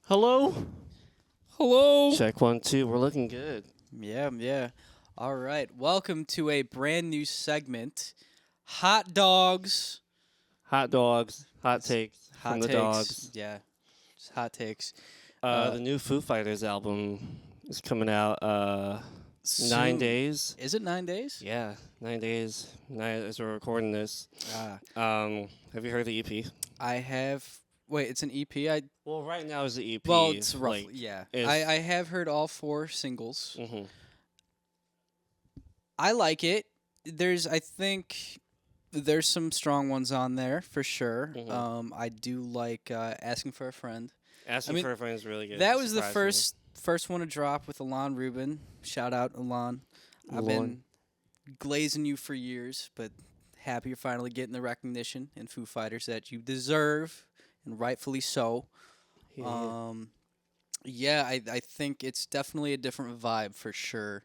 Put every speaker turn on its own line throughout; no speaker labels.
Hello?
Hello.
Check 1, 2. We're looking good.
Yeah. All right. Welcome to a brand new segment. Hot dogs.
Hot dogs, hot
It's
takes from
hot
the
takes.
dogs.
Yeah. Just hot takes.
The new Foo Fighters album is coming out 9
Soon.
days.
Is it 9 days?
Yeah, 9 days. As we're recording this.
Ah.
Have you heard the EP?
I have. Wait, it's an EP.
Well, right now is the EP.
Well, it's roughly.
Like,
Yeah.
is-
I have heard all 4 singles.
Mhm.
I like it. I think there's some strong ones on there for sure.
Mhm.
I do like Asking for a Friend.
Asking
mean,
for a Friend is really good.
That was the
surprisingly.
first one to drop with Alon Rubin. Shout out Alon. I've
Alon.
been glazing you for years, but happy you're finally getting the recognition in Foo Fighters that you deserve, and rightfully so.
Yeah.
I think it's definitely a different vibe for sure.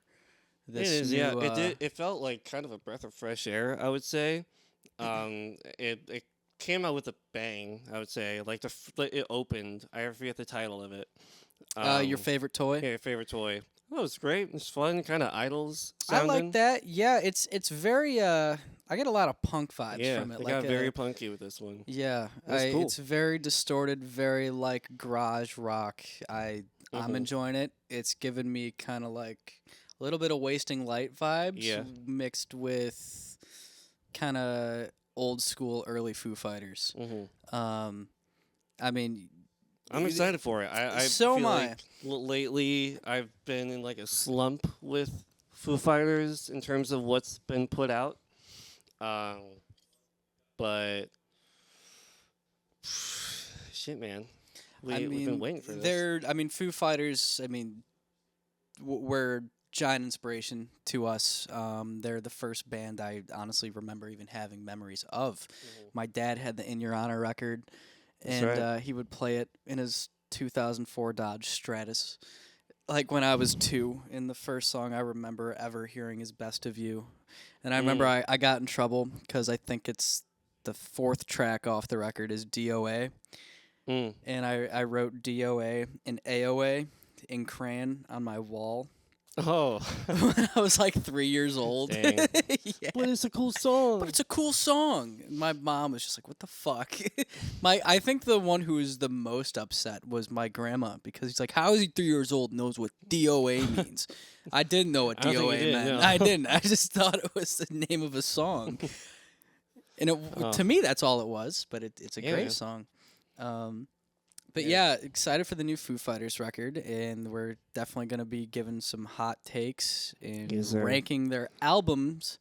It is, yeah. It felt like kind of a breath of fresh air, I would say. It came out with a bang, I would say. Like it opened. I forget the title of it.
Your favorite toy?
Yeah, your favorite toy. Oh, it was great. It's fun, kind of Idols
I
sounding.
like that. Yeah, it's very I get a lot of punk vibes
Yeah,
from it.
they
like
got very punky with this one.
Yeah,
That's cool.
it's very distorted, very like garage rock. I'm
Mhm.
enjoying it. It's given me kind of like a little bit of Wasting Light vibes,
Yeah.
mixed with kind of old school early Foo Fighters. Um, I mean,
I'm excited for it. I
So
feel
am I.
like lately I've been in like a slump with Foo Fighters in terms of what's been put out. But shit, man, we've been waiting for this.
Foo Fighters. Were giant inspiration to us. They're the first band I honestly remember even having memories of. My dad had the In Your Honor record,
That's
and
right.
he would play it in his 2004 Dodge Stratus. Like when I was 2, in the first song I remember ever hearing is Best of You. And I remember I got in trouble because I think it's the 4th track off the record is DOA.
Mm.
And I wrote DOA and AOA in crayon on my wall
Oh,
when I was like 3 years old.
Dang.
Yeah.
but it's a cool song.
But it's a cool song. My mom was just like, "What the fuck?" I think the one who was the most upset was my grandma because he's like, "How is he 3 years old and knows what DOA means?" I didn't know what
I don't think
DOA
you did,
meant.
no.
I didn't. I just thought it was the name of a song, and to me that's all it was. But it's a
Yeah,
great
man.
song. But
Yeah.
excited for the new Foo Fighters record, and we're definitely going to be giving some hot takes and
Yes, sir.
ranking their albums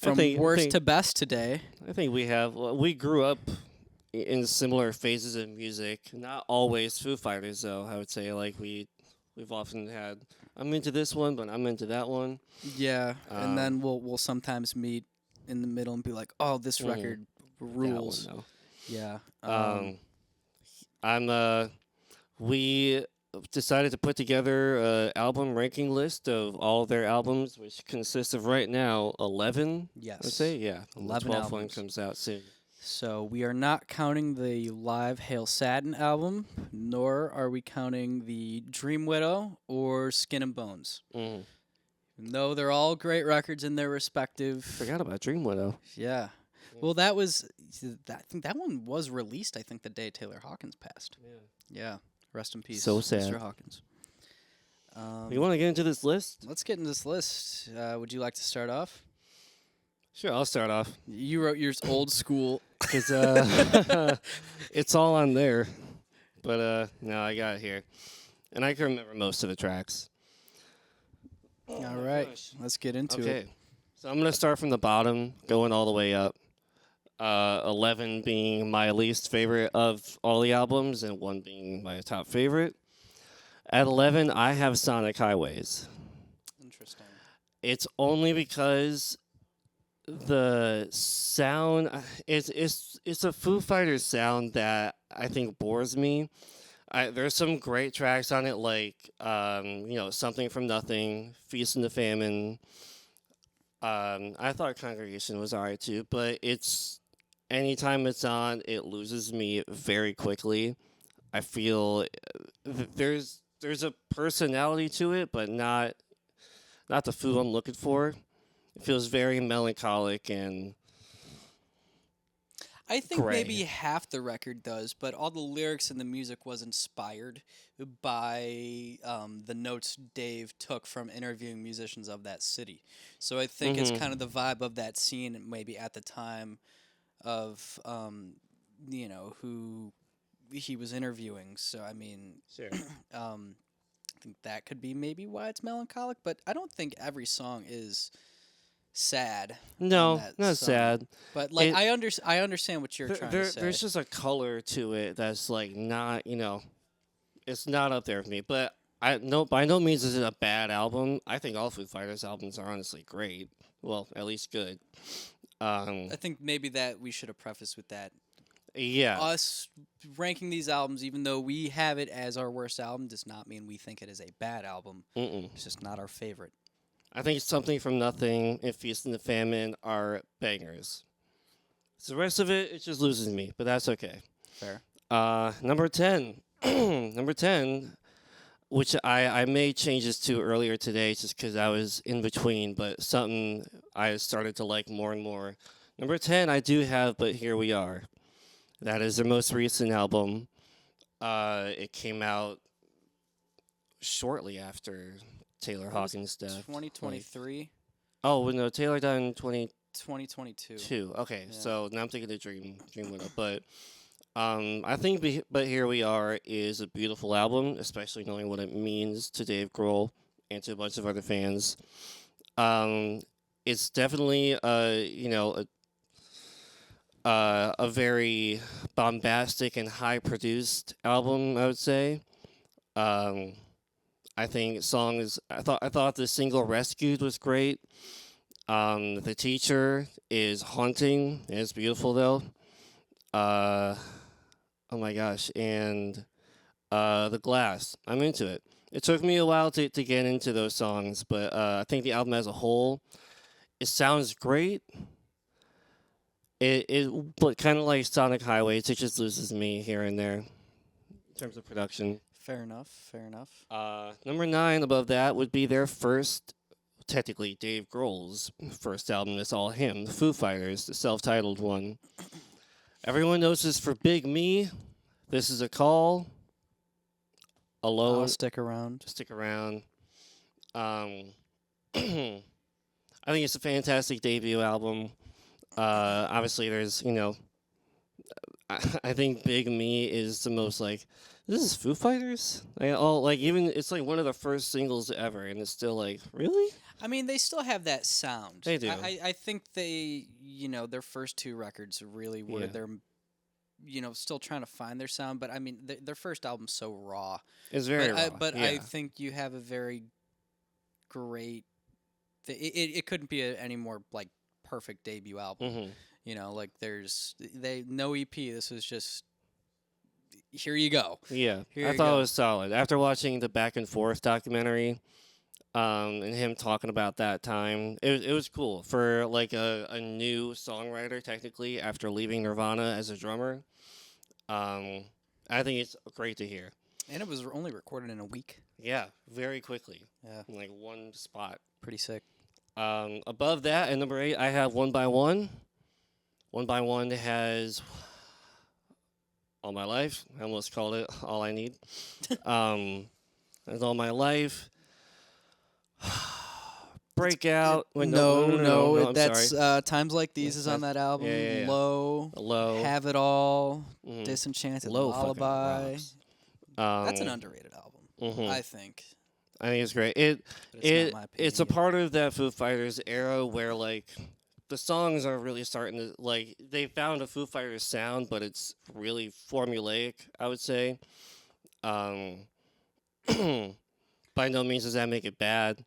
I
from
think-
worst to best today.
I think we grew up in similar phases of music. Not always Foo Fighters, though. I would say like we've often had. I'm into this one, but I'm into that one.
Yeah, and then we'll sometimes meet in the middle and be like, "Oh, this record rules."
That one,
Yeah.
we decided to put together an album ranking list of all of their albums, which consists of right now 11.
Yes.
Let's say, yeah,
11
the 12th one
albums.
comes out soon.
So we are not counting the live Hail Satin album, nor are we counting the Dream Widow or Skin and Bones.
Mm.
Even though they're all great records in their respective.
Forgot about Dream Widow.
Yeah. Well, I think that one was released, I think, the day Taylor Hawkins passed. Yeah. Rest in peace,
So sad.
Mr. Hawkins.
You want to get into this list?
Let's get into this list. Would you like to start off?
Sure, I'll start off.
You wrote yours old school.
Because it's all on there. But no, I got it here. And I can remember most of the tracks.
All right. Let's get into
Okay.
it.
So I'm going to start from the bottom, going all the way up. 11 being my least favorite of all the albums, and 1 being my top favorite. At 11, I have Sonic Highways.
Interesting.
It's only because the sound it's a Foo Fighters sound that I think bores me. There's some great tracks on it, like Something from Nothing, Feast and the Famine. I thought Congregation was alright too, but anytime it's on, it loses me very quickly. I feel there's a personality to it, but not the Foo I'm looking for. It feels very melancholic and
I think maybe
gray.
half the record does, but all the lyrics and the music was inspired by the notes Dave took from interviewing musicians of that city. So I think it's
Hmm.
kind of the vibe of that scene, maybe at the time of who he was interviewing. So I mean,
Sure.
I think that could be maybe why it's melancholic, but I don't think every song is sad on
No,
that
not
song.
sad.
But like
It
I understand what you're trying to
there's
say.
just a color to it that's like not it's not up there with me. But I no by no means is it a bad album. I think all Foo Fighters albums are honestly great. Well, at least good. Um,
I think maybe that we should have prefaced with that.
yeah.
Us ranking these albums, even though we have it as our worst album, does not mean we think it is a bad album.
Mm-mm.
It's just not our favorite.
I think Something from Nothing and Feast and the Famine are bangers. So the rest of it, it just loses me, but that's okay.
Fair.
Number 10. Number 10, which I made changes to earlier today just because I was in between, but something I started to like more and more. Number 10, I do have But Here We Are. That is their most recent album. It came out shortly after Taylor Hawkins' death. Like,
2023,
oh, well, no, Taylor died in
2022.
22. Okay,
Yeah.
so now I'm thinking of Dream Widow, but I think But Here We Are is a beautiful album, especially knowing what it means to Dave Grohl and to a bunch of other fans. Um, it's definitely a very bombastic and high produced album, I would say. Um, I think songs. I thought the single "Rescued" was great. The Teacher is haunting. It's beautiful though. Uh, oh my gosh, and The Glass. I'm into it. It took me a while to get into those songs, but I think the album as a whole, it sounds great. But kind of like Sonic Highways, it just loses me here and there in terms of production.
Fair enough. Fair enough.
Number 9 above that would be their first, technically Dave Grohl's first album. It's all him, the Foo Fighters, the self-titled one. Everyone knows this for Big Me. This is a call. Alone.
I'll stick around.
Stick around. Um, I think it's a fantastic debut album. Obviously, there's I think Big Me is the most like this is Foo Fighters. Even it's like one of the first singles ever, and it's still like really
I mean, they still have that sound.
They do.
I think they, their first two records really were
Yeah.
their, still trying to find their sound. But I mean, their first album's so raw.
it's very
But, I,
raw.
but
Yeah.
I think you have a very great. It couldn't be any more like perfect debut album.
Mhm.
Like no EP. This was just here you go.
Yeah,
Here
I
you
thought
go.
it was solid. After watching the Back and Forth documentary, and him talking about that time, it was cool for like a new songwriter technically after leaving Nirvana as a drummer. Um, I think it's great to hear.
And it was only recorded in a week.
Yeah, very quickly,
Yeah,
in like one spot.
pretty sick.
Above that, at number 8, I have One by One. One by One has All My Life. I almost called it All I Need. That's All My Life. Breakout. Wait, no, I'm
that's
sorry.
Times Like These is on that album.
yeah.
Low,
Low.
Have It All,
Mhm.
Disenchanted,
Low fucking
Lullaby.
rocks.
That's an underrated album,
Mhm.
I think.
I think it's great.
But it's not my opinion.
It's a part of that Foo Fighters era where like the songs are really starting to like they found a Foo Fighters sound, but it's really formulaic. I would say. Um, by no means does that make it bad.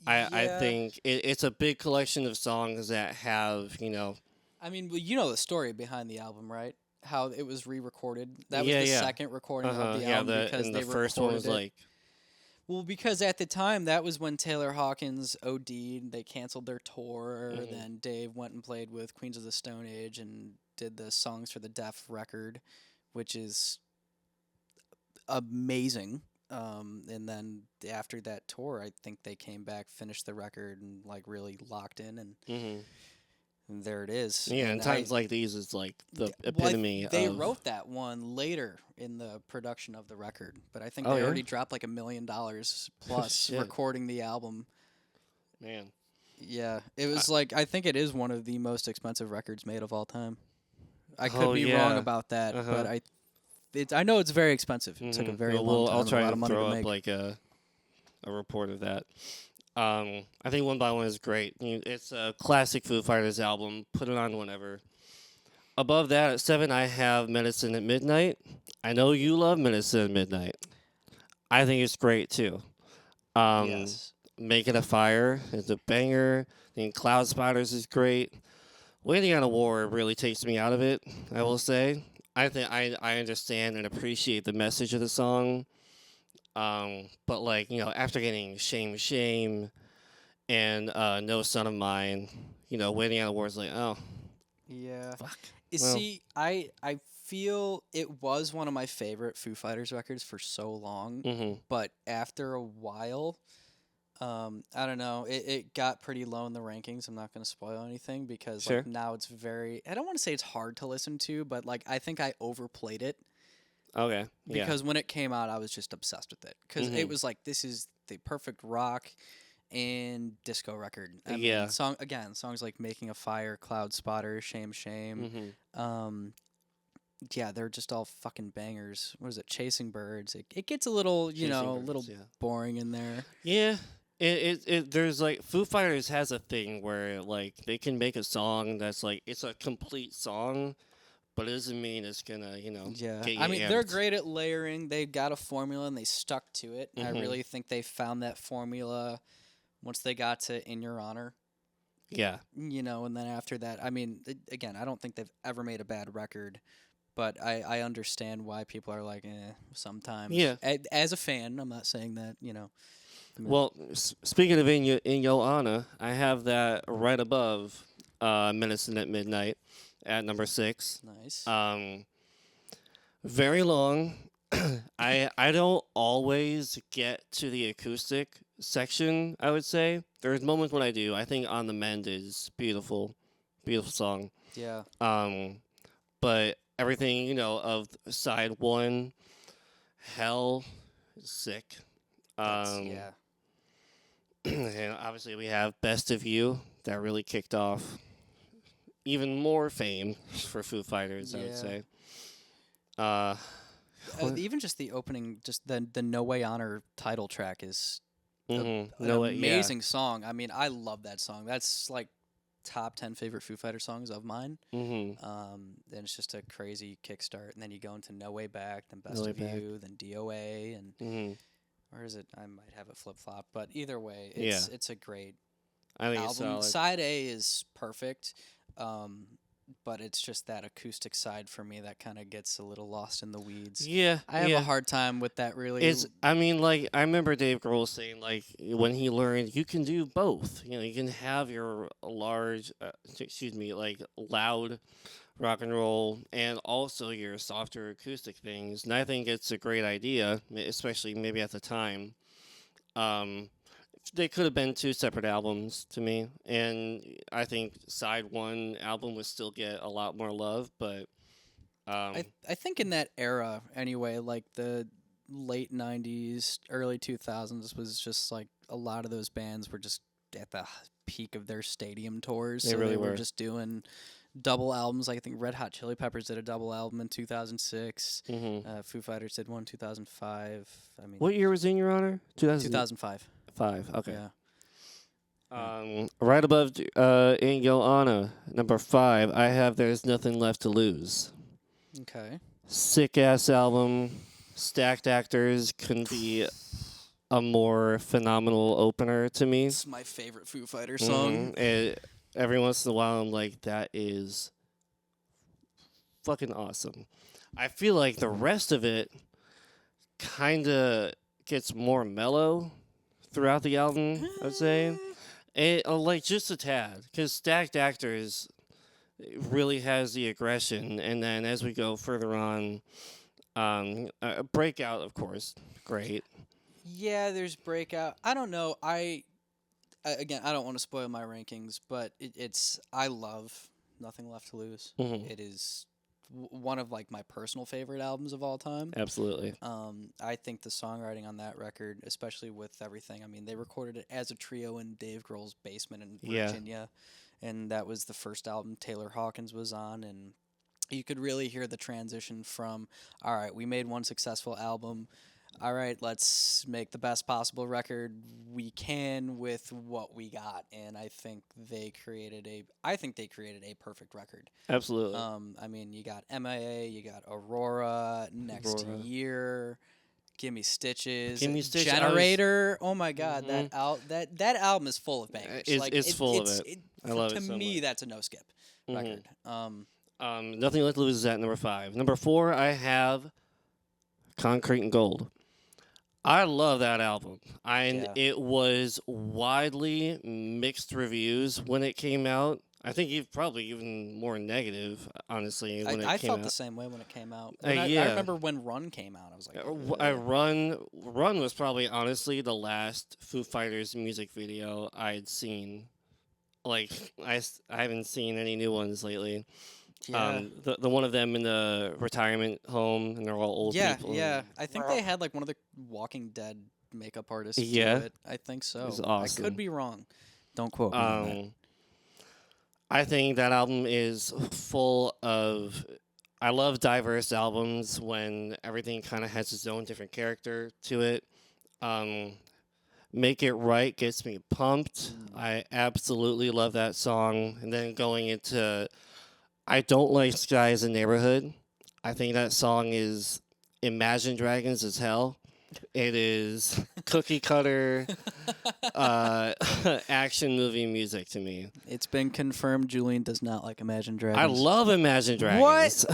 I
Yeah.
think it's a big collection of songs that have
I mean, well, you know the story behind the album, right? How it was re-recorded. That was
Yeah,
the
yeah.
second recording of the
yeah,
album because
and
they
the first one was
recorded it.
like
Well, because at the time that was when Taylor Hawkins OD'd. They canceled their tour.
Mhm.
Then Dave went and played with Queens of the Stone Age and did the Songs for the Deaf record, which is amazing. And then after that tour, I think they came back, finished the record, and like really locked in, and
Hmm.
there it is.
Yeah, and
And
times like these is like the
well,
epitome
they
of.
wrote that one later in the production of the record, but I think
Oh
they
yeah,
already dropped like $1 million plus
shit,
recording the album.
man.
Yeah, it
I,
was like I think it is one of the most expensive records made of all time. I could
oh
be wrong
yeah,
about that,
uh
but
huh.
I know it's very expensive. It took a very
Mm-hmm.
long
I'll
time and a
try
lot
to
of money to
throw up
make.
like a report of that. I think One by One is great. It's a classic Foo Fighters album. Put it on whenever. Above that, at 7, I have Medicine at Midnight. I know you love Medicine at Midnight. I think it's great too. Um,
Yes.
Making a Fire is a banger. I think Cloud Spiders is great. Waiting on a War really takes me out of it, I will say. I think I understand and appreciate the message of the song. But like, after getting Shame Shame and No Son of Mine, Waiting on a War is like, oh,
Yeah.
fuck.
You
Well,
see, I feel it was one of my favorite Foo Fighters records for so long,
mm-hmm.
but after a while, I don't know, it got pretty low in the rankings. I'm not gonna spoil anything because like
Sure.
now it's very I don't want to say it's hard to listen to, but like I think I overplayed it
Okay. Yeah.
because when it came out, I was just obsessed with it because it
Mm-hmm.
was like this is the perfect rock and disco record. I mean,
Yeah.
songs like "Making a Fire," "Cloud Spotter," "Shame Shame."
Mm-hmm.
Um, yeah, they're just all fucking bangers. What is it? "Chasing Birds." It gets a little
Chasing
a little
Birds. Yeah.
boring in there.
Yeah. There's like Foo Fighters has a thing where like they can make a song that's like it's a complete song, but it doesn't mean it's gonna
Yeah,
get
I
you
mean they're
amped.
great at layering. They got a formula and they stuck to it. I
Mm-hmm.
really think they found that formula once they got to "In Your Honor."
Yeah.
And then after that, I mean, again, I don't think they've ever made a bad record, but I understand why people are like, sometimes.
Yeah.
As a fan, I'm not saying that.
Well, speaking of in Yo Anna, I have that right above Medicine at Midnight at number 6.
Nice.
Very long. I don't always get to the acoustic section, I would say. There's moments when I do. I think On the Mend is beautiful. Beautiful song.
Yeah.
Um but everything, of side 1, Hell is sick.
That's
Um
yeah.
and obviously we have Best of You that really kicked off even more fame for Foo Fighters, I would
Yeah.
say. Uh what?
Even just the opening, just the "No Way Honor" title track is an
No, yeah.
amazing song. I mean, I love that song. That's like top 10 favorite Foo Fighter songs of mine.
Mhm.
Then it's just a crazy kickstart, and then you go into "No Way Back," then
No
"Best
Way
of
Back.
You," then "DOA," and
Mhm.
or is it? I might have it flip flop, but either way,
Yeah.
it's a great
I think it's
album.
solid.
Side A is perfect, um, but it's just that acoustic side for me that kind of gets a little lost in the weeds.
Yeah,
I have a
yeah.
hard time with that. Really,
I mean, like, I remember Dave Grohl saying, like, when he learned you can do both. You can have your large, like, loud rock and roll and also your softer acoustic things. And I think it's a great idea, especially maybe at the time. Um, they could have been 2 separate albums to me. And I think side 1 album would still get a lot more love, but.
I think in that era anyway, like the late '90s, early 2000s was just like a lot of those bands were just at the peak of their stadium tours,
They
so
really
they were
were.
just doing double albums. Like I think Red Hot Chili Peppers did a double album in 2006.
Mm-hmm.
Foo Fighters did one 2005. I mean,
What year was In Your Honor?
2005.
2005. Okay.
Yeah.
Right above In Yo Anna, number 5, I have There's Nothing Left to Lose.
Okay.
Sick ass album. Stacked Actors couldn't be a more phenomenal opener to me.
It's my favorite Foo Fighter song.
Every once in a while, I'm like, that is fucking awesome. I feel like the rest of it kind of gets more mellow throughout the album, I'd say. Like just a tad, because Stacked Actors really has the aggression, and then as we go further on, Breakout, of course, great.
Yeah, there's Breakout. I don't know. Again, I don't want to spoil my rankings, but it's I love Nothing Left to Lose.
Hmm.
It is one of like my personal favorite albums of all time.
Absolutely.
I think the songwriting on that record, especially with everything, I mean, they recorded it as a trio in Dave Grohl's basement in
Yeah.
Virginia, and that was the first album Taylor Hawkins was on, and you could really hear the transition from, all right, we made one successful album. All right, let's make the best possible record we can with what we got, and I think they created a perfect record.
Absolutely.
I mean, you got MIA, you got Aurora, Next
Aurora.
Year, Gimme Stitches,
Gimme Stitches,
Generator. Oh my God,
Mhm.
that album is full of bangers.
It's full of it. I love
to
it so
me,
much.
that's a no skip record.
Nothing Left to Lose is at number 5. Number 4, I have Concrete and Gold. I love that album.
Yeah.
It was widely mixed reviews when it came out. I think probably even more negative, honestly, when it
I
came
felt
out.
the same way when it came out.
Yeah.
I remember when Run came out. I was like,
Run was probably honestly the last Foo Fighters music video I'd seen. Like I haven't seen any new ones lately.
yeah.
The one of them in the retirement home, and they're all old people.
Yeah. I think they had like one of the Walking Dead makeup artists
Yeah.
do it. I think so.
It's
I
awesome.
could be wrong. Don't quote me on that.
I think that album is full of. I love diverse albums when everything kind of has its own different character to it. Make It Right gets me pumped. I absolutely love that song. And then going into I don't like Sky as a Neighborhood. I think that song is Imagine Dragons as hell. It is cookie cutter action movie music to me.
It's been confirmed Julian does not like Imagine Dragons.
I love Imagine Dragons.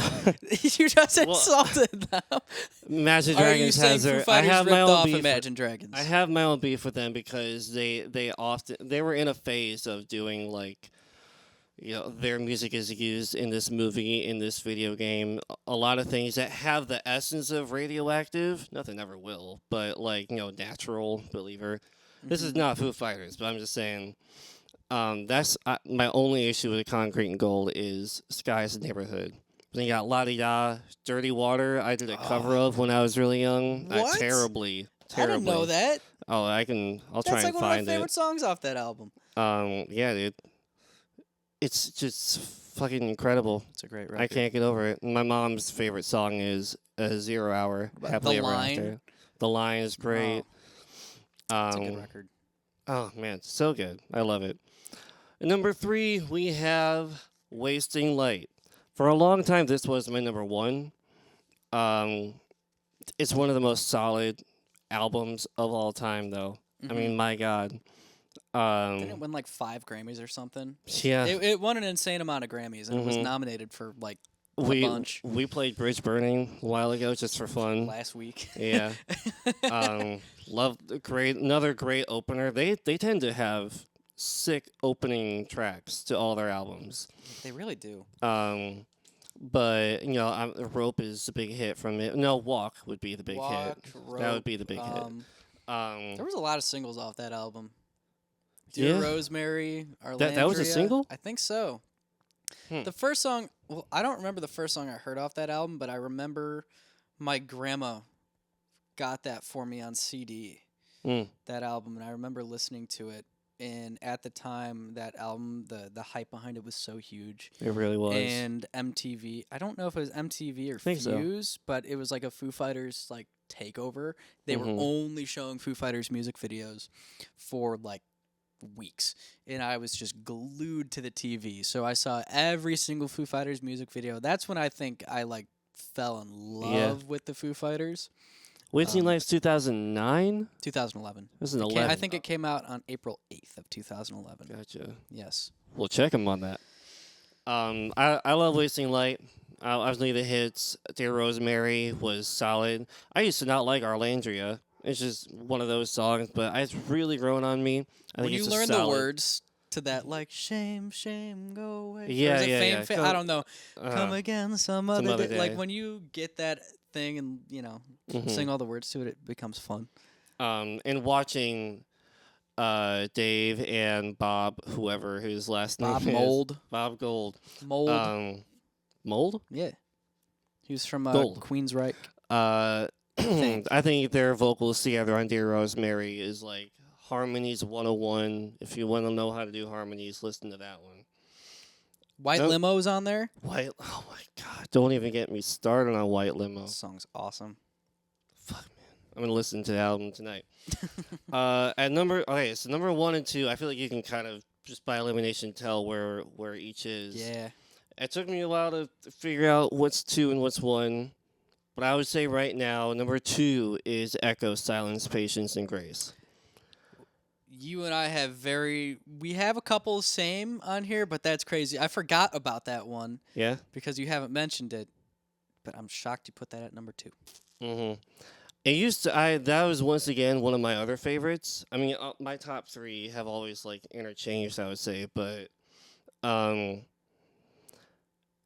You just insulted them.
Imagine
Are you
Dragons
saying
has
Foo
their. I
Fighters
have
ripped
my own
off
beef.
Imagine Dragons?
I have my own beef with them because they were in a phase of doing like. Their music is used in this movie, in this video game. A lot of things that have the essence of Radioactive. Nothing ever will, but Natural Believer. This is not Foo Fighters, but I'm just saying. That's my only issue with Concrete and Gold is Sky's Neighborhood. Then you got La Di Da, Dirty Water. I did a cover of when I was really young.
What?
Terribly.
I didn't know that.
Oh, I'll try
That's like
and
one of my
find
favorite
it.
songs off that album.
Yeah, dude. It's just fucking incredible.
It's a great record.
I can't get over it. My mom's favorite song is 0 Hour, Happily Ever
Line?
After. The Line is great.
It's a good record.
Oh, man, it's so good. I love it. At number 3, we have Wasting Light. For a long time, this was my number 1. It's one of the most solid albums of all time, though. I mean, my God.
Didn't it win like 5 Grammys or something?
Yeah.
It won an insane amount of Grammys, and it was nominated for like a bunch
We played Bridge Burning a while ago just for fun.
last week.
Yeah. Love another great opener. They tend to have sick opening tracks to all their albums.
They really do.
But Rope is a big hit from it. No, Walk would be the big hit.
Rope,
That would be the big hit.
There was a lot of singles off that album. Dear
Yeah.
Rosemary, Arlandria.
That was a single?
I think so. The first song, well, I don't remember the first song I heard off that album, but I remember my grandma got that for me on CD, that album, and I remember listening to it. And at the time, that album, the hype behind it was so huge.
It really was.
And MTV, I don't know if it was MTV or
think so.
Fuse, but it was like a Foo Fighters like takeover. They were only showing Foo Fighters music videos for like weeks, and I was just glued to the TV. So I saw every single Foo Fighters music video. That's when I think I like fell in love with the Foo Fighters.
Wasting Light's 2009?
2011.
This is 11.
I think it came out on April 8th of 2011.
Gotcha.
Yes.
We'll check him on that. I love Wasting Light. Obviously, the hits. Dear Rosemary was solid. I used to not like Arlandria. It's just one of those songs, but it's really grown on me. I
When
think
you
it's
learn
solid.
the words to that, like, shame, shame, go away.
Yeah,
or is it
yeah,
fame,
yeah.
fame? I don't know. Come again some other day.
day.
Like, when you get that thing and
Mhm.
sing all the words to it, it becomes fun.
And watching Dave and Bob, whoever his last
Bob
name is,
Mold.
Bob Gold,
Mold.
Mold,
Yeah. He was from
Gold.
Queensryche.
Uh,
Think.
I think their vocals together on Dear Rosemary is like harmonies 101. If you want to know how to do harmonies, listen to that one.
White
Nope.
Limo's on there.
White, oh my god! Don't even get me started on White Limo.
This song's awesome.
Fuck, man, I'm gonna listen to the album tonight. So number 1 and 2, I feel like you can kind of just by elimination tell where each is.
Yeah.
It took me a while to figure out what's 2 and what's 1, but I would say right now number 2 is Echo, Silence, Patience, and Grace.
You and I we have a couple same on here, but that's crazy. I forgot about that one
Yeah.
because you haven't mentioned it, but I'm shocked you put that at number 2.
Mm-hmm. It used to. That was once again one of my other favorites. I mean, my top 3 have always like interchanged, I would say, but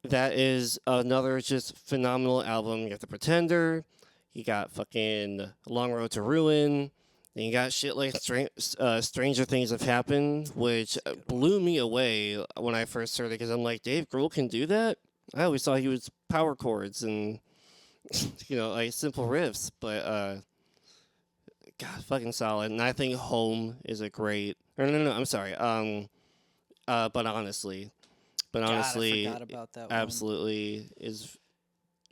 that is another just phenomenal album. You got The Pretender, you got fucking Long Road to Ruin, and you got shit like Stranger Things Have Happened, which blew me away when I first heard it because I'm like, Dave Grohl can do that? I always thought he was power chords and like simple riffs, but God, fucking solid. And I think Home is a great. Or no, I'm sorry. But honestly,
I forgot about that one.
absolutely is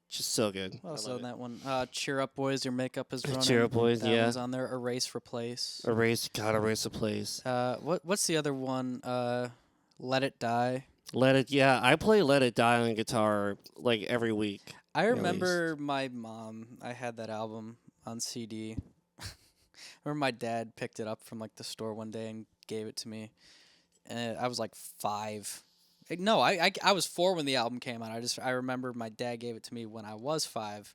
just so good.
What else on that one? Cheer Up Boys, Your Makeup is Running.
Cheer Up Boys,
that
yeah.
one's on there. Erase, Replace.
Erase a place.
What's the other one? Let It Die.
I play Let It Die on guitar like every week.
I remember my mom. I had that album on CD. I remember my dad picked it up from like the store one day and gave it to me, and I was like 5. No, I was 4 when the album came out. I remember my dad gave it to me when I was 5.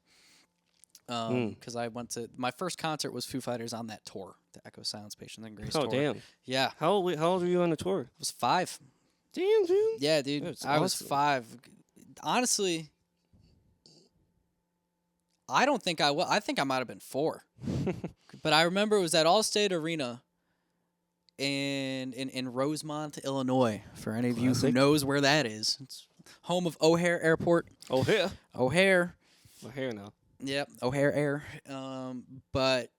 Because I went to my first concert was Foo Fighters on that tour, the Echo, Silence, Patience, and Grace tour.
Oh damn!
Yeah,
How old were you on the tour?
I was 5.
Damn, dude.
Yeah, dude,
That's
I was
awesome.
5. Honestly, I don't think I was. I think I might have been 4. But I remember it was at Allstate Arena in Rosemont, Illinois. For any of you who
Classic.
knows where that is, it's home of O'Hare Airport.
O'Hare.
O'Hare.
O'Hare now.
Yep, O'Hare Air. But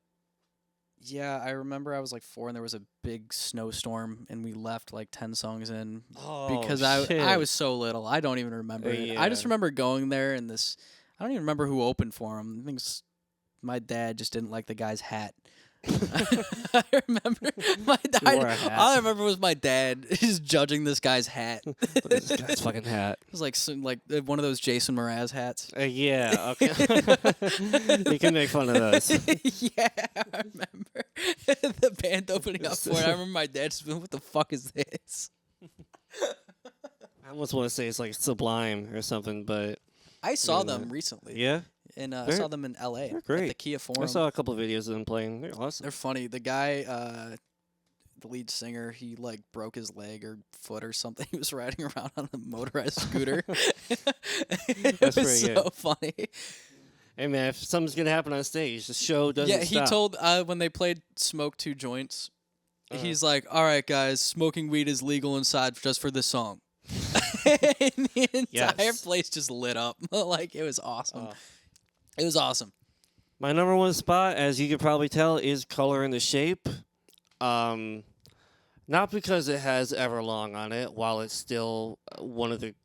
yeah, I remember I was like 4 and there was a big snowstorm and we left like 10 songs in because I was so little. I don't even remember it. I just
Yeah.
remember going there and I don't even remember who opened for him. I think my dad just didn't like the guy's hat. I remember my dad.
wore a hat.
All I remember was my dad just judging this guy's hat.
This guy's fucking hat.
It was like one of those Jason Mraz hats.
Yeah, okay. You can make fun of those.
Yeah, I remember the band opening up for it. I remember my dad just went, "What the fuck is this?"
I almost want to say it's like Sublime or something, but
I saw
Yeah.
them recently.
yeah.
And I
They're-
saw them in L.A.
they're
at
great.
the Kia Forum.
I saw a couple of videos of them playing. They're awesome.
They're funny. The guy, the lead singer, he like broke his leg or foot or something. He was riding around on a motorized scooter. It
That's
was
pretty
so
good.
funny.
Hey man, if something's gonna happen on stage, the show doesn't
Yeah, he
stop.
told when they played "Smoke 2 Joints," he's like, "All right, guys, smoking weed is legal inside just for this song." And the entire
Yes.
place just lit up. Like it was awesome.
Oh.
It was awesome.
My number 1 spot, as you could probably tell, is Color and the Shape. Not because it has Everlong on it, while it's still one of the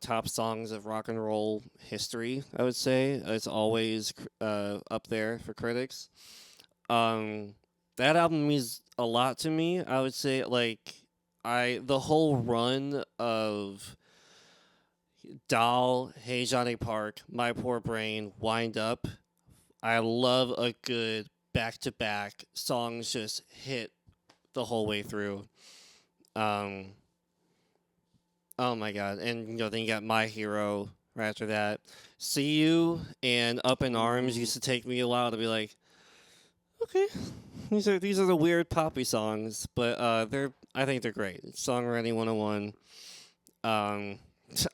top songs of rock and roll history. I would say it's always up there for critics. That album means a lot to me. I would say the whole run of Doll, Hey Johnny Park, My Poor Brain, Wind Up. I love a good back-to-back songs just hit the whole way through. Oh my god. And then you got My Hero right after that. See You and Up in Arms used to take me a while to be like, okay, these are the weird poppy songs, but I think they're great. It's Songwriting 101.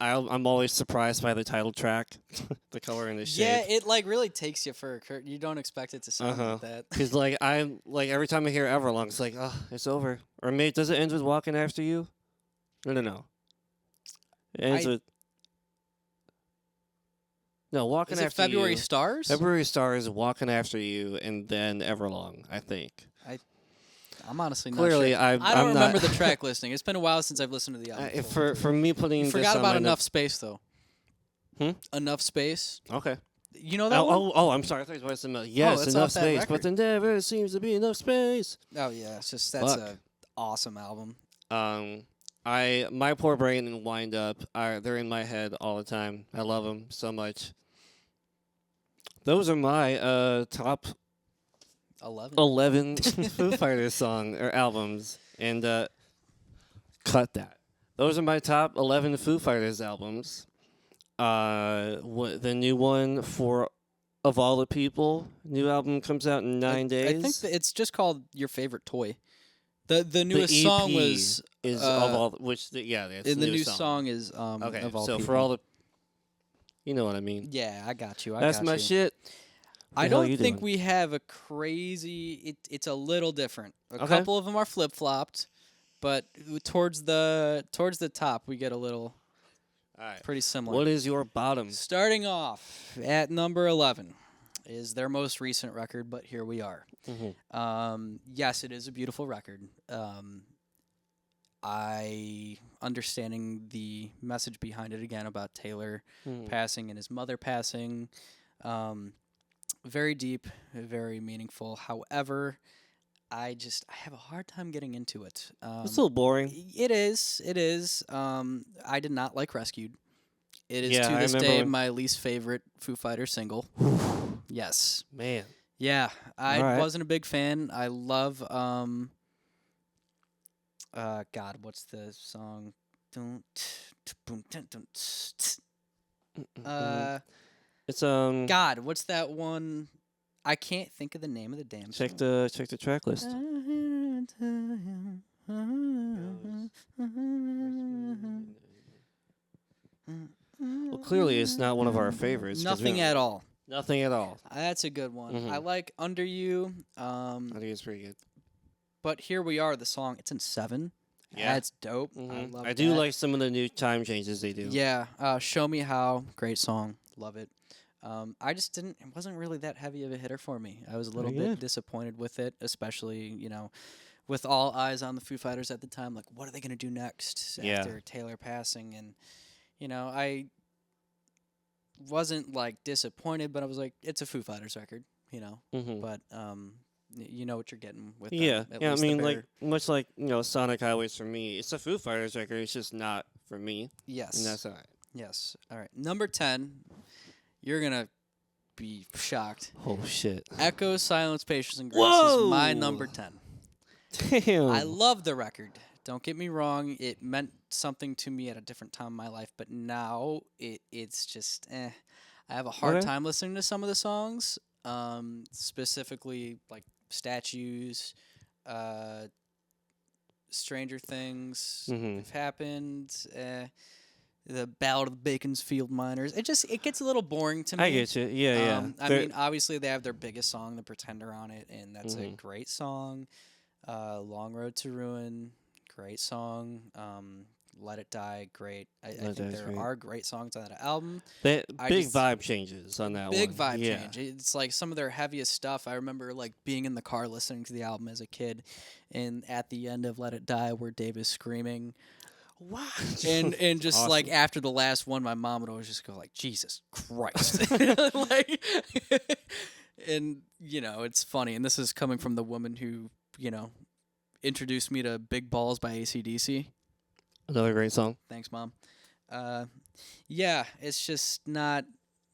I'm always surprised by the title track, the color and the shape.
Yeah, it like really takes you for a you don't expect it to sound like that.
Because like I'm like every time I hear Everlong, it's like, oh, it's over. Or mate, does it end with Walking After You? No. It ends with Walking
Is it
After
February
You.
Stars?
February Stars, Walking After You, and then Everlong, I think.
I'm honestly not
Clearly,
sure.
I
don't remember
not
the track listing. It's been a while since I've listened to the album.
for me putting
You
this
forgot
on
about
my
Enough Space though.
Hmm?
Enough Space.
Okay.
You know that one?
Oh, I'm sorry. I thought it was yes,
that's
enough
off that
space,
record.
but there never seems to be enough space.
Oh yeah, it's just that's
Fuck.
a awesome album.
My Poor Brain and Wind Up they're in my head all the time. I love them so much. Those are my top 11 Foo Fighters songs or albums, and cut that. Those are my top 11 Foo Fighters albums. The new one for Of All the People, new album comes out in 9 days.
I think it's just called Your Favorite Toy. The newest
EP
song was
is Of All, which that's
and the new
song.
song is
Okay,
Of All
so
People.
for all the, you know what I mean.
Yeah, I got you.
That's my shit.
I
The hell
don't
you
think
doing?
we have a crazy. It's a little different. A
Okay.
couple of them are flip flopped, but towards the top we get a little
All right.
pretty similar.
What is your bottom?
Starting off at number 11 is their most recent record, but here we are. Yes, it is a beautiful record. I understanding the message behind it again about Taylor passing and his mother passing. Very deep, very meaningful. However, I have a hard time getting into it.
It's a little boring.
It is. I did not like Rescued. It is to
I
this
remember
day
when-
my least favorite Foo Fighters single. Yes.
Man.
Yeah, I
Alright.
wasn't a big fan. I love God, what's the song?
It's
God, what's that one? I can't think of the name of the damn
check
song.
the track list. Well, clearly it's not one of our favorites. 'cause we
Nothing
don't-
at all.
Nothing at all.
That's a good one.
Mhm.
I like Under You.
I think it's pretty good.
But here we are. The song. It's in 7.
Yeah.
That's dope. I
Mhm.
love
I do
that.
like some of the new time changes they do.
Yeah. Show Me How. Great song. Love it. I just didn't. It wasn't really that heavy of a hitter for me. I was a little
Yeah.
bit disappointed with it, especially with all eyes on the Foo Fighters at the time. Like, what are they gonna do next
Yeah.
after Taylor passing? And I wasn't like disappointed, but I was like, it's a Foo Fighters record,
Mhm.
But you know what you're getting with them,
Yeah.
at
Yeah. I
least the
mean,
bare-
much like Sonic Highways for me, it's a Foo Fighters record. It's just not for me,
yes,
and that's alright.
yes. All right, number 10. You're gonna be shocked.
Oh shit!
Echo, Silence, Patience, and Grace is my
Whoa!
number 10.
Damn.
I love the record. Don't get me wrong. It meant something to me at a different time in my life, but now it's just I have a hard
Okay.
time listening to some of the songs, specifically like Statues, Stranger Things
Mhm.
have happened, the Ballad of the Beaconsfield Miners. It gets a little boring to me.
I get you. Yeah.
I mean, obviously they have their biggest song, "The Pretender," on it, and that's a
Mhm.
great song. "Long Road to Ruin," great song. "Let It Die," great. I
It
think
Die's
there
great.
are great songs on that album.
Big
just-
vibe changes on that
Big
one.
vibe
Yeah.
change. It's like some of their heaviest stuff. I remember like being in the car listening to the album as a kid, and at the end of "Let It Die," where Dave is screaming.
What?
And just
Awesome.
like after the last one, my mom would always just go like, "Jesus Christ!" like, and it's funny. And this is coming from the woman who introduced me to "Big Balls" by AC/DC.
Another great song.
Thanks, Mom. Yeah, it's just not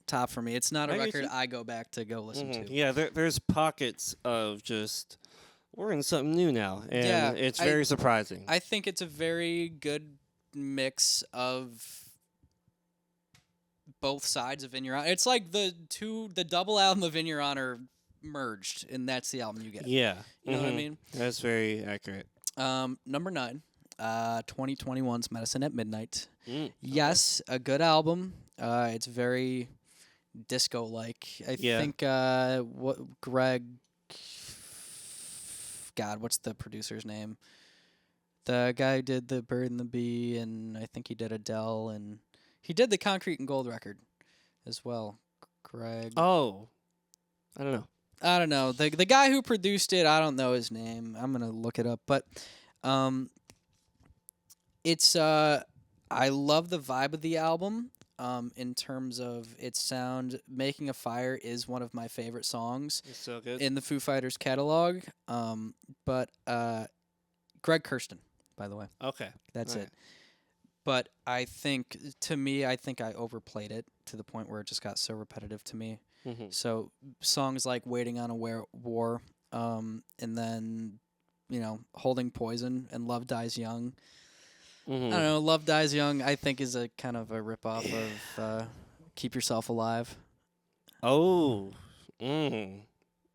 top for me. It's not a
I get
record
you.
I go back to go listen
Mhm.
to.
Yeah, there's pockets of just we're in something new now, and
Yeah,
it's very surprising.
I think it's a very good mix of both sides of In Your Honor. It's like the double album of In Your Honor merged, and that's the album you get.
yeah,
You know what I
Mhm.
mean?
That's very accurate.
Number 9 2021's Medicine at Midnight.
Okay.
Yes, a good album. It's very disco-like. I
Yeah.
think what Greg. God, what's the producer's name? The guy who did the Bird and the Bee, and I think he did Adele, and he did the Concrete and Gold record as well. Greg.
Oh, I don't know.
I don't know. The guy who produced it, I don't know his name. I'm gonna look it up. But it's I love the vibe of the album. In terms of its sound, Making a Fire is one of my favorite songs
It's so good.
in the Foo Fighters catalog. But Greg Kirsten, by the way.
Okay.
That's
All
it. But I think, to me, I think I overplayed it to the point where it just got so repetitive to me.
Mm-hmm.
So songs like Waiting on a War, and then, Holding Poison and Love Dies Young.
Mm-hmm.
I don't know, Love Dies Young, I think, is a kind of a ripoff of Keep Yourself Alive.
Oh.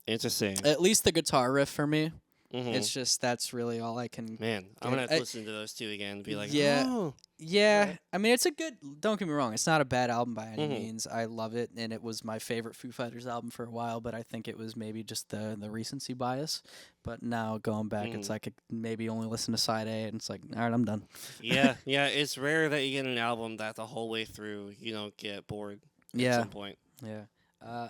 Interesting.
At least the guitar riff for me.
Mm-hmm.
It's just, that's really all I can...
Man, I'm gonna have to listen to those two again and be like,
Yeah.
oh.
Yeah,
Right.
I mean, it's a good... Don't get me wrong, it's not a bad album by any
Mhm.
means. I love it, and it was my favorite Foo Fighters album for a while, but I think it was maybe just the recency bias. But now, going back, it's
Mhm.
like I could maybe only listen to side A, and it's like, all right, I'm done.
Yeah, it's rare that you get an album that the whole way through you don't get bored at
Yeah,
some point.
yeah.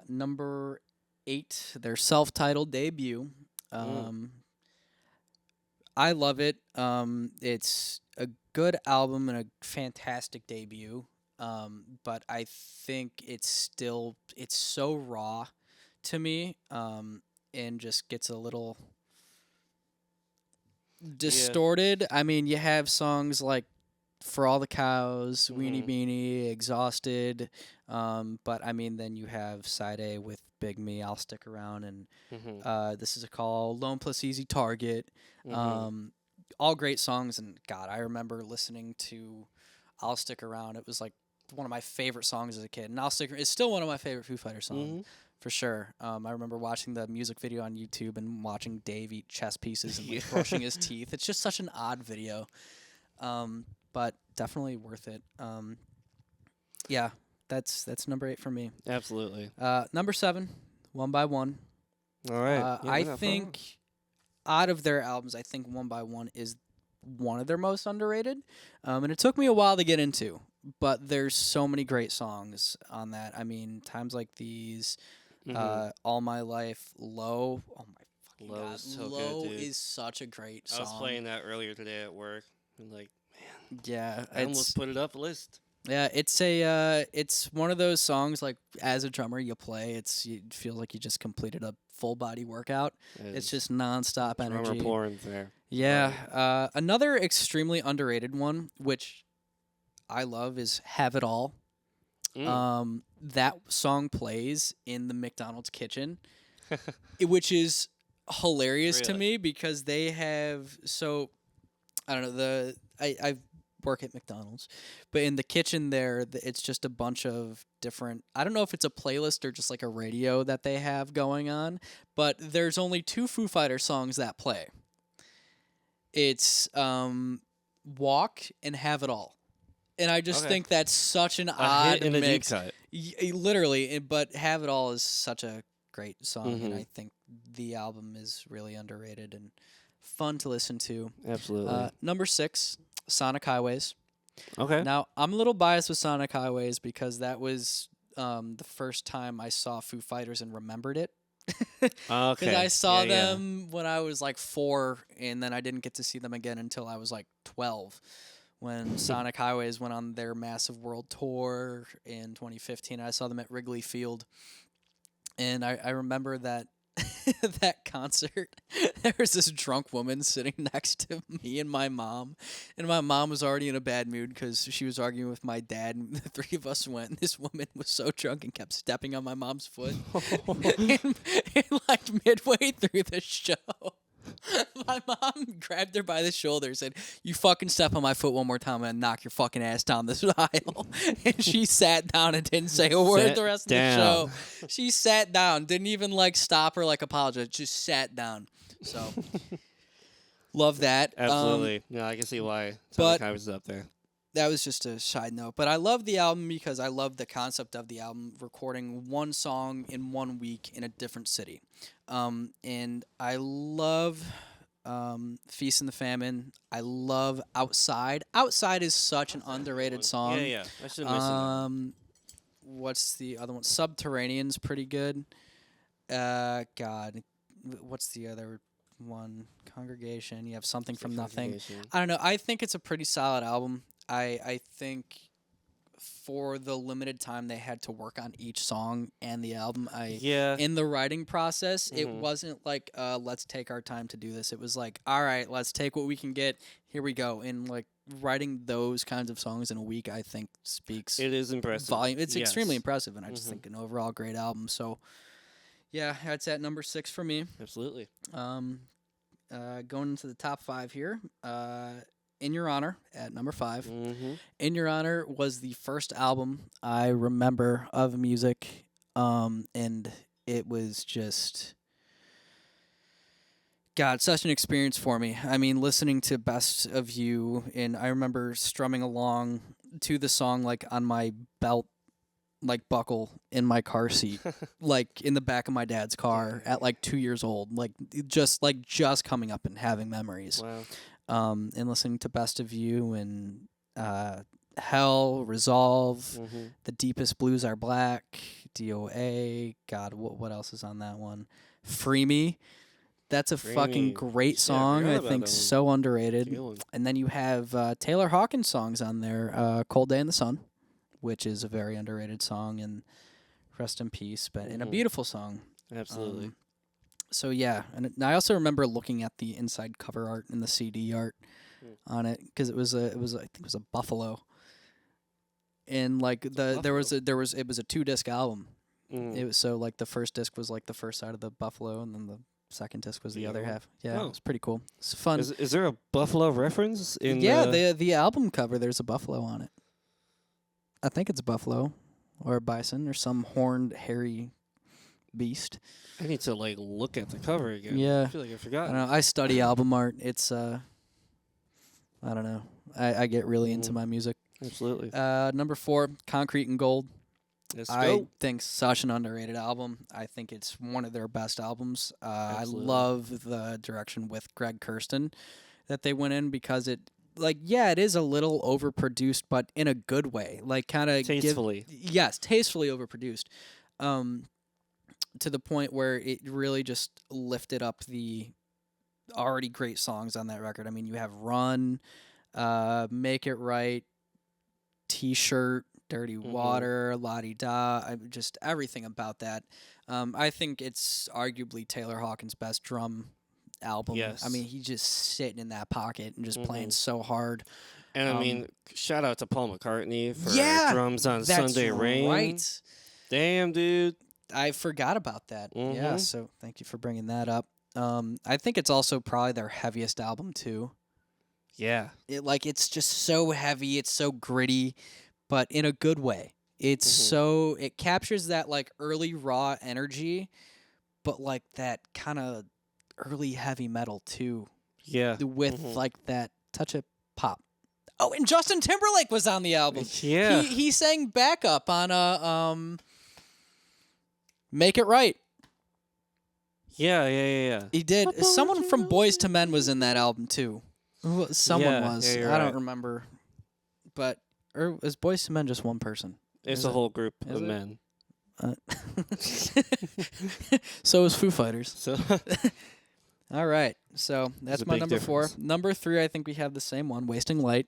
Number 8, their self-titled debut. I love it. It's a good album and a fantastic debut. But I think it's so raw to me, and just gets a little distorted. I mean, you have songs like For All the Cows, Weenie
Mhm.
Beanie, Exhausted, but I mean, then you have side A with Big Me, I'll Stick Around, and This Is a Call, Lone Plus Easy Target. All great songs, and God, I remember listening to I'll Stick Around. It was like one of my favorite songs as a kid, and it's still one of my favorite Foo Fighters songs. For sure. I remember watching the music video on YouTube and watching Dave eat chess pieces and like, brushing his teeth. It's just such an odd video, but definitely worth it. Yeah, that's number 8 for me.
Absolutely.
Number 7, One by One.
All right. Yeah,
I
we're not far
think out of their albums, I think One by One is one of their most underrated, and it took me a while to get into. But there's so many great songs on that. I mean, Times Like These. All My Life, Low. Oh my fucking
Low
god,
is so
Low
good, dude.
is such a great song.
I was playing that earlier today at work, and like,
Yeah,
I almost put it up list.
yeah, it's one of those songs like as a drummer you play. You feel like you just completed a full body workout. It's just nonstop
drummer
energy.
porn there.
Yeah, another extremely underrated one, which I love, is Have It All. That song plays in the McDonald's kitchen, which is hilarious to me because they have I don't know, I work at McDonald's, but in the kitchen there, it's just a bunch of different, I don't know if it's a playlist or just like a radio that they have going on, but there's only 2 Foo Fighters songs that play. It's Walk and Have It All. And I just think that's such an odd
hit and a deep
mix.
cut.
Literally, but Have It All is such a great song, and I think the album is really underrated and fun to listen to.
Absolutely.
Number 6, Sonic Highways.
Okay.
Now, I'm a little biased with Sonic Highways because that was the first time I saw Foo Fighters and remembered it.
Okay.
Because I saw them when I was like 4, and then I didn't get to see them again until I was like 12. When Sonic Highways went on their massive world tour in 2015. I saw them at Wrigley Field. And I remember that that concert, there was this drunk woman sitting next to me and my mom. And my mom was already in a bad mood because she was arguing with my dad. And the 3 of us went. And this woman was so drunk and kept stepping on my mom's foot. and like midway through the show, my mom grabbed her by the shoulder and said, "You fucking step on my foot one more time, I'm gonna knock your fucking ass down this aisle." And she sat down and didn't say a word the rest of the show. She sat down, didn't even like stop or like apologize, just sat down. So Love that.
Absolutely. Yeah, I can see why
but
Atomic Habits is up there.
that was just a side note. But I love the album because I love the concept of the album, recording one song in 1 week in a different city. And I love Feast and the Famine. I love Outside. Outside is such an underrated song.
Yeah. I should have mentioned that one.
What's the other one? Subterranean's pretty good. God, what's the other one? Congregation. You have Something from Nothing.
Congregation.
I don't know. I think it's a pretty solid album. I think for the limited time they had to work on each song and the album,
Yeah.
in the writing process, it
Mhm.
wasn't like let's take our time to do this. It was like, all right, let's take what we can get. Here we go. And like writing those kinds of songs in a week, I think speaks
It is impressive.
volume. It's
Yes.
extremely impressive, and I just
Mhm.
think an overall great album. So yeah, that's at number 6 for me.
Absolutely.
Going into the top 5 here. In Your Honor at number 5.
Mm-hmm.
In Your Honor was the first album I remember of music, and it was just, God, such an experience for me. I mean, listening to Best of You, and I remember strumming along to the song like on my belt, like buckle in my car seat, like in the back of my dad's car at like 2 years old, like just coming up and having memories.
Wow.
And listening to Best of You and Hell, Resolve,
Mm-hmm.
The Deepest Blues Are Black, DOA. God, what else is on that one? Free Me. That's a
Free
fucking
Me.
great
Shit, I
song.
forgot
I
about
think
that one.
so underrated.
Good one.
And then you have Taylor Hawkins songs on there. Cold Day in the Sun, which is a very underrated song, and rest in peace, but and a
Mhm.
beautiful song.
Absolutely.
So yeah, and I also remember looking at the inside cover art and the CD art on it because it was I think it was a buffalo, and like it was a 2-disc album.
Mm.
It was so like the first disc was like the first side of the buffalo, and then the second disc was the other
Yeah.
half. Yeah,
Oh.
it was pretty cool. It's fun.
Is there a buffalo reference in?
The album cover, there's a buffalo on it. I think it's a buffalo or a bison or some horned hairy beast.
I need to like look at the cover again.
Yeah.
I feel like I
I
forgot.
don't know. I study album art. It's I don't know. I get really into
Mhm.
my music.
Absolutely.
Number 4, Concrete and Gold.
Let's
I
go.
think such an underrated album. I think it's one of their best albums. I
Absolutely.
love the direction with Greg Kurstin that they went in because it it is a little overproduced, but in a good way. Like kind of
Tastefully.
tastefully overproduced. To the point where it really just lifted up the already great songs on that record. I mean, you have Run, Make It Right, T-Shirt, Dirty Water, La Di Da, just everything about that. I think it's arguably Taylor Hawkins' best drum album.
Yes.
I mean, he's just sitting in that pocket and just playing so hard.
And I mean, shout out to Paul McCartney for
Yeah,
drums on
That's
Sunday Rain.
right.
Damn, dude.
I forgot about that. Yeah,
Mhm.
so thank you for bringing that up. I think it's also probably their heaviest album too.
Yeah.
It's just so heavy, it's so gritty, but in a good way. It's it captures that like early raw energy, but like that kind of early heavy metal too,
Yeah.
with like that touch of pop. Oh, and Justin Timberlake was on the album.
Yeah.
He sang backup on Make It Right.
Yeah.
He did. Someone from Boys to Men was in that album too. Someone
Yeah,
was.
yeah, you're
I don't
right.
remember. But or is Boys to Men just one person?
It's
Is
a
it?
whole group
Is
of
it?
men.
So is Foo Fighters.
So
All right. So that's
a
my
big
number
difference.
4. Number 3, I think we have the same one, Wasting Light.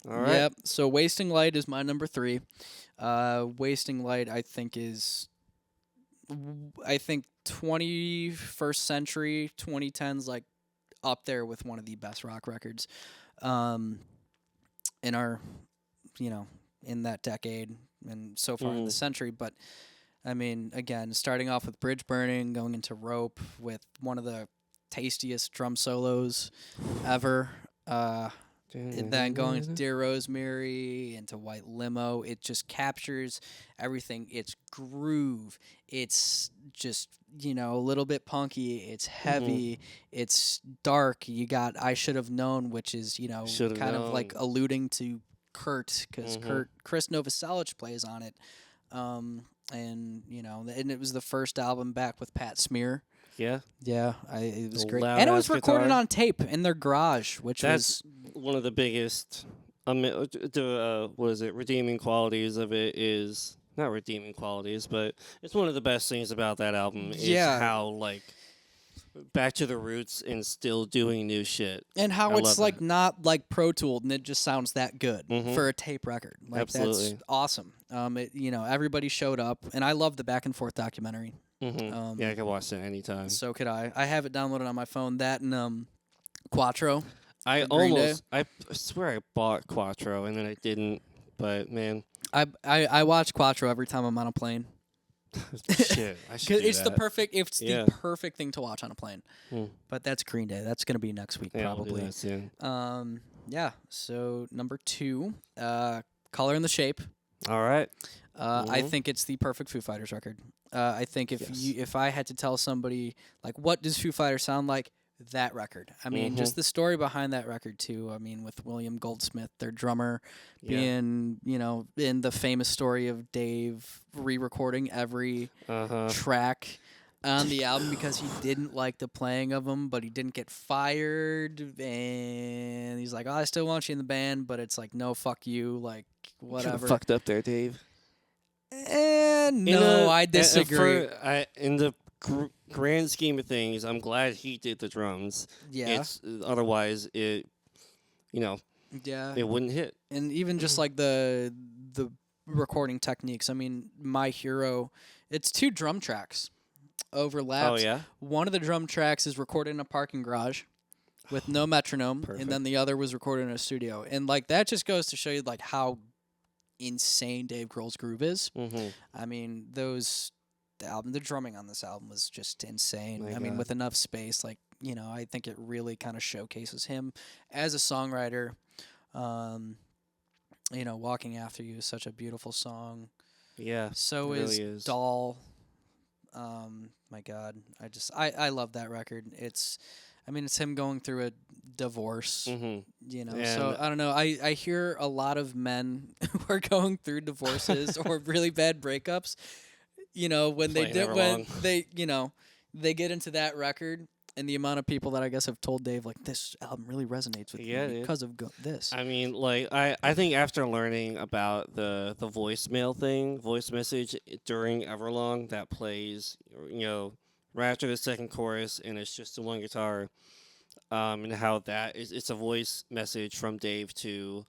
all right.
Yep. So Wasting Light is my number 3. Wasting Light, I think, is 21st century, 2010s, like up there with one of the best rock records, in our, in that decade and so far in the century. But I mean, again, starting off with Bridge Burning, going into Rope with one of the tastiest drum solos ever. And then going to Dear Rosemary, into White Limo, it just captures everything. It's groove. It's just, a little bit punky. It's heavy. It's dark. You got I Should Have Known, which is,
Should've
kind of like
known.
alluding to Kurt, because Chris Novoselic plays on it. And it was the first album back with Pat Smear.
Yeah,
Yeah, it was
The
great, and it was
loud-ass
recorded
guitar.
on tape in their garage, which
that's
was
one of the biggest. What is it? Redeeming qualities of it is not redeeming qualities, but it's one of the best things about that album.
Yeah.
Is how like back to the roots and still doing new shit.
and how
I
it's
love
like
that.
not like Pro Tooled, and it just sounds that good for a tape record. Like
Absolutely.
that's awesome. Everybody showed up, and I love the back and forth documentary.
Yeah, I can watch that anytime.
So could I. I have it downloaded on my phone. That and Quattro.
I
Green Day.
I swear I bought Quattro and then I didn't. But man,
I watch Quattro every time I'm on a plane.
shit, I should do
It's
that.
the perfect thing to watch on a plane. But that's Green Day. That's gonna be next week
Yeah, I'll do
probably.
that soon.
Yeah. So number 2, Color and the Shape.
All right.
I think it's the perfect Foo Fighters record. I think if I had to tell somebody like what does Foo Fighters sound like, that record. I mean, just the story behind that record too. I mean, with William Goldsmith, their drummer, being in the famous story of Dave re-recording every track on the album because he didn't like the playing of them, but he didn't get fired, and he's like, "Oh, I still want you in the band," but it's like, "No, fuck you," like whatever.
Fucked up there, Dave.
And no, I disagree.
In the grand scheme of things, I'm glad he did the drums.
Yeah.
It's otherwise it,
Yeah.
it wouldn't hit.
And even just like the recording techniques. I mean, My Hero, it's 2 drum tracks overlapped.
Oh yeah.
One of the drum tracks is recorded in a parking garage with no metronome,
Perfect.
and then the other was recorded in a studio. And like that just goes to show you like how insane Dave Grohl's groove is. I mean, the drumming on this album was just insane.
My
I mean,
God.
with enough space, like, I think it really kind of showcases him as a songwriter. Walking After You is such a beautiful song.
Yeah.
So
it
is
really is.
Doll. My God, I love that record. It's him going through a divorce.
And
So I don't know. I hear a lot of men who are going through divorces or really bad breakups. When they
Playing
they get into that record, and the amount of people that I guess have told Dave like this album really resonates with
Yeah,
me
dude.
because of this.
I mean, like I think after learning about the voicemail thing, voice message during Everlong that plays, right after the second chorus, and it's just the one guitar, and how that is it's a voice message from Dave to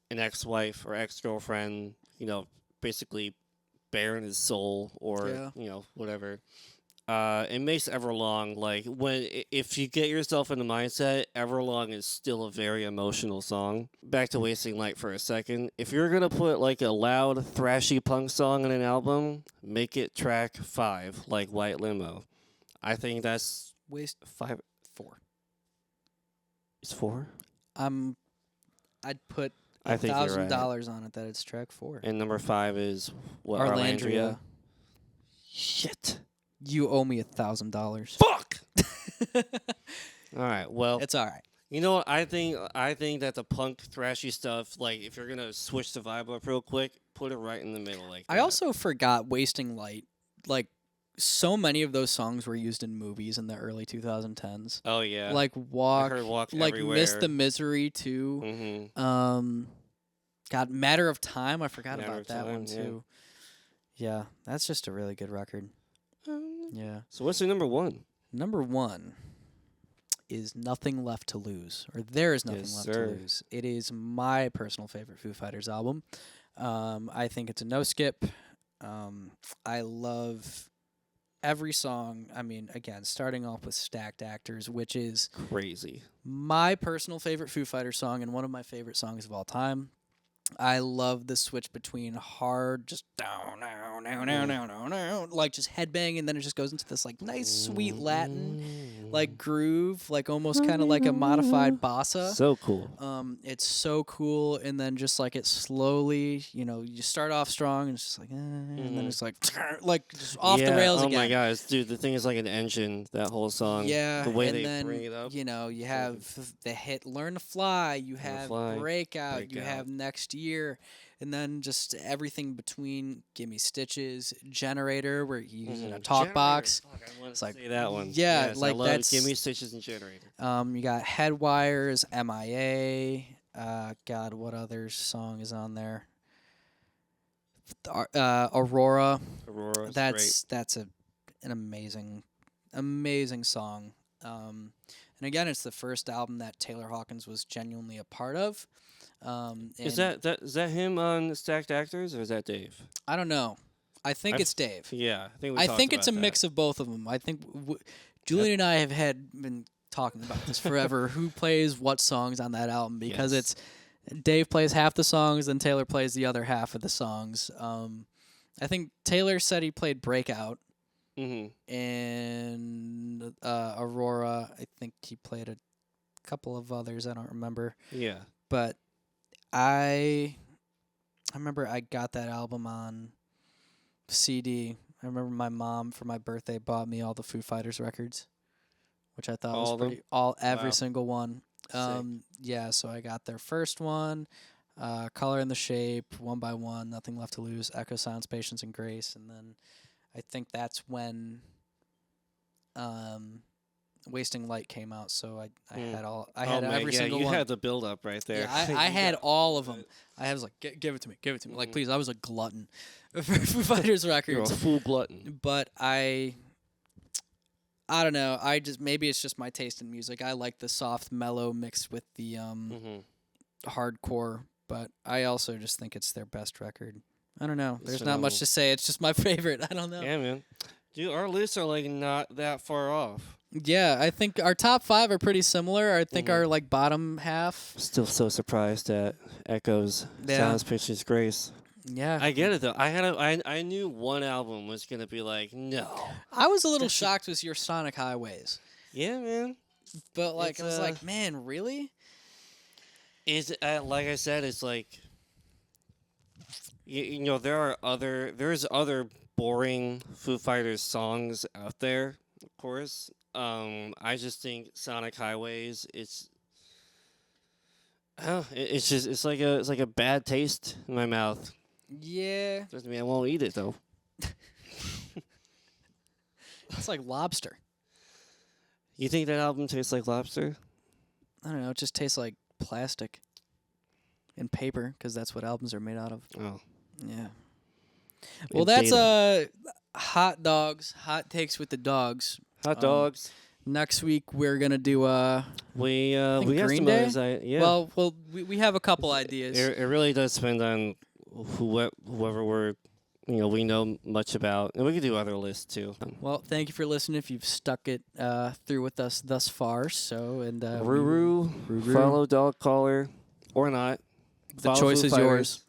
an ex-wife or ex-girlfriend, basically bearing his soul or whatever. It makes Everlong like if you get yourself in the mindset, Everlong is still a very emotional song. Back to Wasting Light for a second. If you're gonna put like a loud thrashy punk song in an album, make it track 5, like White Limo. I think that's
Waste
5.
4.
It's 4.
I'd put
I think you're right.
$1,000 on it that it's track 4.
And number 5 is what?
Arlandria.
Shit.
You owe me $1,000.
Fuck. All right. Well,
It's all right.
you know what? I think that the punk thrashy stuff, like if you're gonna switch the vibe up real quick, put it right in the middle. Like
I
that.
also forgot Wasting Light. Like, so many of those songs were used in movies in the early 2010s.
Oh yeah.
Like
I heard Walk
like
Everywhere.
Miss the Misery too.
Mm-hmm.
God, Matter of Time. I forgot
Matter
about
of
that one
Time, yeah.
too. Yeah, that's just a really good record. Yeah.
So what's your number 1?
Number 1 is Nothing Left to Lose, or There Is Nothing
Yes,
Left
sir.
to Lose. It is my personal favorite Foo Fighters album. I think it's a no skip. I love every song. I mean, again, starting off with Stacked Actors, which is
Crazy.
my personal favorite Foo Fighters song and one of my favorite songs of all time. I love the switch between hard, just down, like just headbang, and then it just goes into this like nice, sweet Latin. like groove, like almost kind of like a modified bossa.
So cool.
It's so cool, and then just like it slowly, you start off strong, and it's just like, and then it's like just off the rails again.
Oh my gosh, dude, the thing is like an engine. That whole song.
Yeah,
the way
and
they
then
bring it up.
you have the hit "Learn to Fly," you have Breakout, you
Breakout.
have Next Year, and then just everything between "Gimme Stitches," Generator, where he uses a talk box.
Fuck, I wanted
It's
to
like,
say that one.
yeah,
Yes,
like
I love
that's
Gimme Stitches and Generator.
You got Headwires, MIA. God, what other song is on there? Aurora.
Aurora's
That's an amazing song. And again, it's the first album that Taylor Hawkins was genuinely a part of.
Is that him on Stacked Actors, or is that Dave?
I don't know. I think it's Dave.
Yeah, I think
I think it's a mix of both of them. I think Julian and I have been talking about this forever. Who plays what songs on that album? Because it's Dave plays half the songs, and Taylor plays the other half of the songs. I think Taylor said he played Breakout. And Aurora, I think he played a couple of others. I don't remember.
Yeah.
But I remember I got that album on CD. I remember my mom for my birthday bought me all the Foo Fighters records, which I thought was pretty every single one. Yeah, so I got their first one, Color and the Shape, One by One, Nothing Left to Lose, Echo Sounds, Patience and Grace, and then I think that's when Wasting Light came out. So I had every single one.
You had the build up right there.
Yeah, I had all of them. I was like, give it to me. Like, please, I was a glutton for Foo Fighters records.
You're a full glutton.
But I don't know. Maybe it's just my taste in music. I like the soft, mellow mixed with the hardcore. But I also just think it's their best record. I don't know. There's not much to say. It's just my favorite. I don't know.
Yeah, man. Dude, our lists are like not that far off.
Yeah, I think our top 5 are pretty similar. I think our like bottom half.
Still so surprised at Echo's Sounds, Patience, Grace.
Yeah,
I get it though. I knew one album was gonna be like no.
I was a little shocked with your Sonic Highways.
Yeah, man.
But like I was like, man, really?
Is like I said, it's like you know there's other boring Foo Fighters songs out there, of course. I just think Sonic Highways it's like a bad taste in my mouth.
Yeah.
Doesn't mean I won't eat it though.
It's like lobster.
You think that album tastes like lobster?
I don't know. It just tastes like plastic and paper because that's what albums are made out of.
Oh.
Yeah. Well, that's hot dogs, hot takes with the dogs.
Hot dogs.
Next week we're gonna do
we got
Green
some
Day?
others. Yeah.
Well, we have a couple ideas.
It really does depend on whoever we know much about, and we could do other lists too.
Well, thank you for listening. If you've stuck it through with us thus far,
Ruru, follow Dog Caller or not.
The choice is yours.